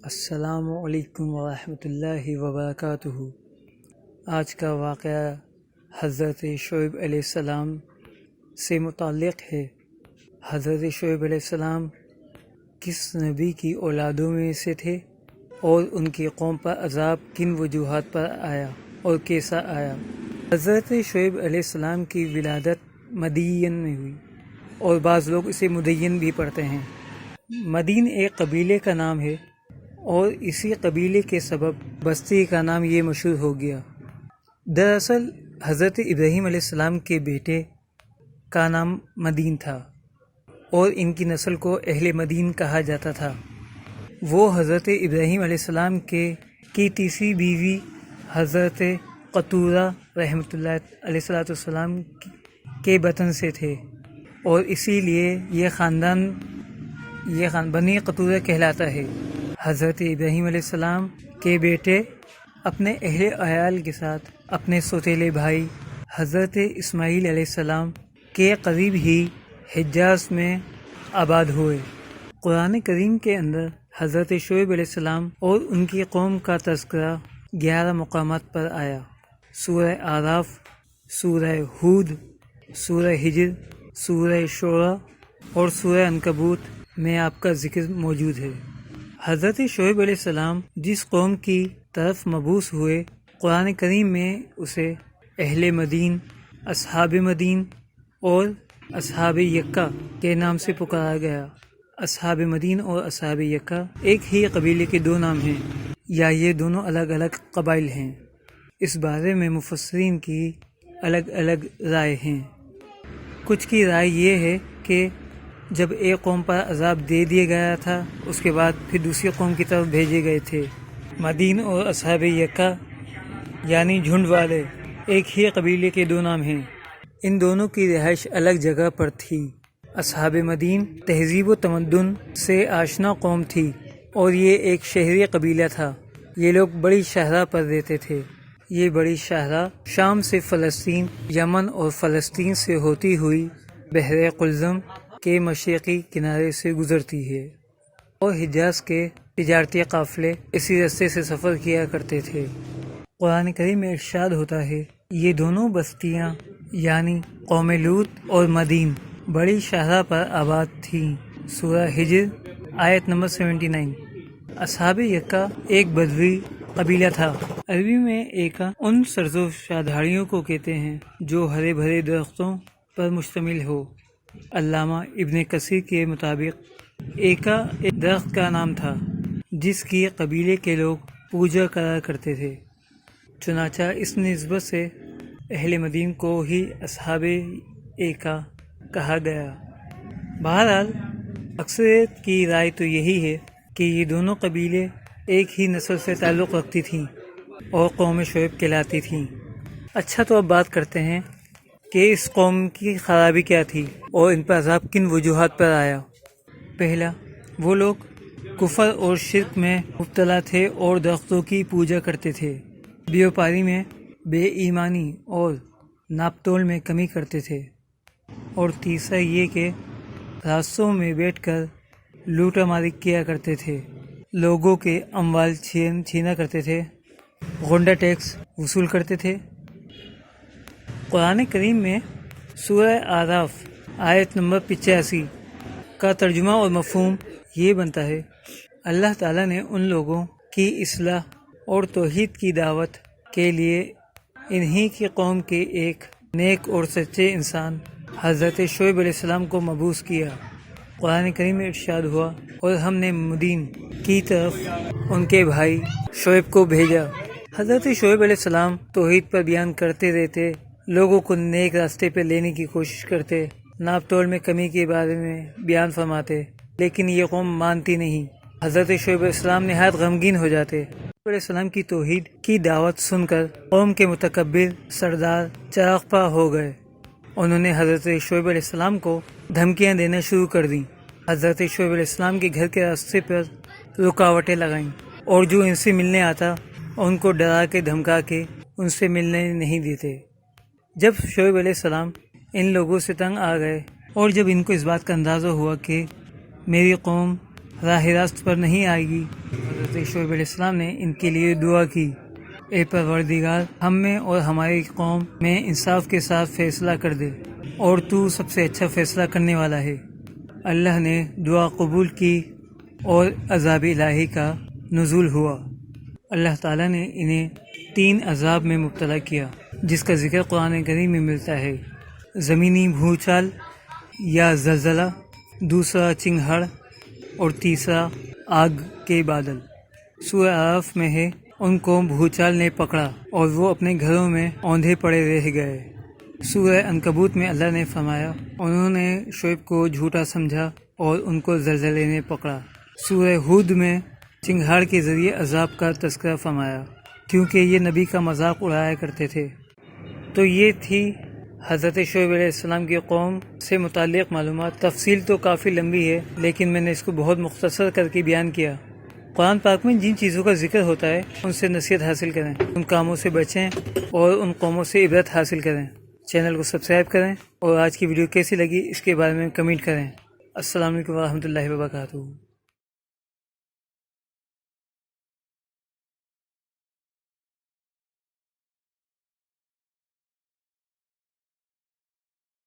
السلام علیکم ورحمۃ اللہ وبرکاتہ۔ آج کا واقعہ حضرت شعیب علیہ السلام سے متعلق ہے۔ حضرت شعیب علیہ السلام کس نبی کی اولادوں میں سے تھے اور ان کی قوم پر عذاب کن وجوہات پر آیا اور کیسا آیا؟ حضرت شعیب علیہ السلام کی ولادت مدین میں ہوئی اور بعض لوگ اسے مدین بھی پڑھتے ہیں۔ مدین ایک قبیلے کا نام ہے اور اسی قبیلے کے سبب بستی کا نام یہ مشہور ہو گیا۔ دراصل حضرت ابراہیم علیہ السلام کے بیٹے کا نام مدین تھا اور ان کی نسل کو اہل مدین کہا جاتا تھا۔ وہ حضرت ابراہیم علیہ السلام کی تیسری بیوی حضرت قطورہ رحمۃ اللہ علیہ السلام کے بطن سے تھے اور اسی لیے یہ خاندان بنی قطورہ کہلاتا ہے۔ حضرت ابراہیم علیہ السلام کے بیٹے اپنے اہل عیال کے ساتھ اپنے سوتیلے بھائی حضرت اسماعیل علیہ السلام کے قریب ہی حجاز میں آباد ہوئے۔ قرآن کریم کے اندر حضرت شعیب علیہ السلام اور ان کی قوم کا تذکرہ 11 مقامات پر آیا۔ سورہ اعراف، سورہ ہود، سورہ ہجر، سورہ شعراء اور سورہ عنکبوت میں آپ کا ذکر موجود ہے۔ حضرت شعیب علیہ السلام جس قوم کی طرف مبعوث ہوئے، قرآن کریم میں اسے اہل مدین، اصحاب مدین اور اصحاب یکہ کے نام سے پکارا گیا۔ اصحاب مدین اور اصحاب یکہ ایک ہی قبیلے کے دو نام ہیں یا یہ دونوں الگ الگ قبائل ہیں؟ اس بارے میں مفسرین کی الگ الگ رائے ہیں۔ کچھ کی رائے یہ ہے کہ جب ایک قوم پر عذاب دے دیا گیا تھا، اس کے بعد پھر دوسری قوم کی طرف بھیجے گئے تھے۔ مدین اور اصحاب یکہ یعنی جھنڈ والے ایک ہی قبیلے کے دو نام ہیں۔ ان دونوں کی رہائش الگ جگہ پر تھی۔ اصحاب مدین تہذیب و تمدن سے آشنا قوم تھی اور یہ ایک شہری قبیلہ تھا۔ یہ لوگ بڑی شاہراہ پر رہتے تھے۔ یہ بڑی شاہراہ شام سے فلسطین، یمن اور فلسطین سے ہوتی ہوئی بحر قلزم کے مشرقی کنارے سے گزرتی ہے اور حجاز کے تجارتی قافلے اسی راستے سے سفر کیا کرتے تھے۔ قرآن کریم میں ارشاد ہوتا ہے، یہ دونوں بستیاں یعنی قوم لوط اور مدین بڑی شاہراہ پر آباد تھیں۔ سورہ ہجر آیت نمبر 79۔ اصحاب یکہ ایک بدوی قبیلہ تھا۔ عربی میں ایکا ان سرزو شادھاڑیوں کو کہتے ہیں جو ہرے بھرے درختوں پر مشتمل ہو۔ علامہ ابن کثیر کے مطابق ایکا ایک درخت کا نام تھا جس کی قبیلے کے لوگ پوجا کرا کرتے تھے، چنانچہ اس نسبت سے اہل مدین کو ہی اصحاب ایکا کہا گیا۔ بہرحال اکثریت کی رائے تو یہی ہے کہ یہ دونوں قبیلے ایک ہی نسل سے تعلق رکھتی تھیں اور قوم شعیب کہلاتی تھیں۔ اچھا، تو اب بات کرتے ہیں کہ اس قوم کی خرابی کیا تھی اور ان پر عذاب کن وجوہات پر آیا۔ پہلا، وہ لوگ کفر اور شرک میں مبتلا تھے اور درختوں کی پوجا کرتے تھے، بیوپاری میں بے ایمانی اور ناپ تول میں کمی کرتے تھے، اور تیسرا یہ کہ راستوں میں بیٹھ کر لوٹا ماری کیا کرتے تھے، لوگوں کے اموال چھینا کرتے تھے، غنڈہ ٹیکس وصول کرتے تھے۔ قرآن کریم میں سورہ اعراف آیت نمبر 85 کا ترجمہ اور مفہوم یہ بنتا ہے، اللہ تعالیٰ نے ان لوگوں کی اصلاح اور توحید کی دعوت کے لیے انہی کی قوم کے ایک نیک اور سچے انسان حضرت شعیب علیہ السلام کو مبعوث کیا۔ قرآن کریم میں ارشاد ہوا، اور ہم نے مدین کی طرف ان کے بھائی شعیب کو بھیجا۔ حضرت شعیب علیہ السلام توحید پر بیان کرتے رہتے، لوگوں کو نیک راستے پہ لینے کی کوشش کرتے، ناپ تول میں کمی کے بارے میں بیان فرماتے، لیکن یہ قوم مانتی نہیں۔ حضرت شعیب علیہ السلام نہایت غمگین ہو جاتے۔ شعیب علیہ السلام کی توحید کی دعوت سن کر قوم کے متکبر سردار چراغپا ہو گئے۔ انہوں نے حضرت شعیب علیہ السلام کو دھمکیاں دینا شروع کر دیں، حضرت شعیب علیہ السلام کے گھر کے راستے پر رکاوٹیں لگائیں، اور جو ان سے ملنے آتا ان کو ڈرا کے دھمکا کے ان سے ملنے نہیں دیتے۔ جب شعیب علیہ السلام ان لوگوں سے تنگ آ گئے اور جب ان کو اس بات کا اندازہ ہوا کہ میری قوم راہ راست پر نہیں آئے گی۔ حضرت شعیب علیہ السلام نے ان کے لیے دعا کی، اے پروردگار، ہم میں اور ہماری قوم میں انصاف کے ساتھ فیصلہ کر دے، اور تو سب سے اچھا فیصلہ کرنے والا ہے۔ اللہ نے دعا قبول کی اور عذاب الہی کا نزول ہوا۔ اللہ تعالیٰ نے انہیں 3 عذاب میں مبتلا کیا، جس کا ذکر قرآن کریم میں ملتا ہے: زمینی بھوچال یا زلزلہ، دوسرا چنگھڑ، اور تیسرا آگ کے بادل۔ سورہ اعراف میں ہے، ان کو بھوچال نے پکڑا اور وہ اپنے گھروں میں اوندھے پڑے رہ گئے۔ سورہ عنکبوت میں اللہ نے فرمایا، انہوں نے شعیب کو جھوٹا سمجھا اور ان کو زلزلے نے پکڑا۔ سورہ ہود میں چنگھاڑ کے ذریعے عذاب کا تذکرہ فرمایا، کیونکہ یہ نبی کا مذاق اڑایا کرتے تھے۔ تو یہ تھی حضرت شعیب علیہ السلام کی قوم سے متعلق معلومات۔ تفصیل تو کافی لمبی ہے، لیکن میں نے اس کو بہت مختصر کر کے بیان کیا۔ قرآن پاک میں جن چیزوں کا ذکر ہوتا ہے ان سے نصیحت حاصل کریں، ان کاموں سے بچیں اور ان قوموں سے عبرت حاصل کریں۔ چینل کو سبسکرائب کریں اور آج کی ویڈیو کیسی لگی اس کے بارے میں کمنٹ کریں۔ السلام علیکم ورحمۃ اللہ وبرکاتہ۔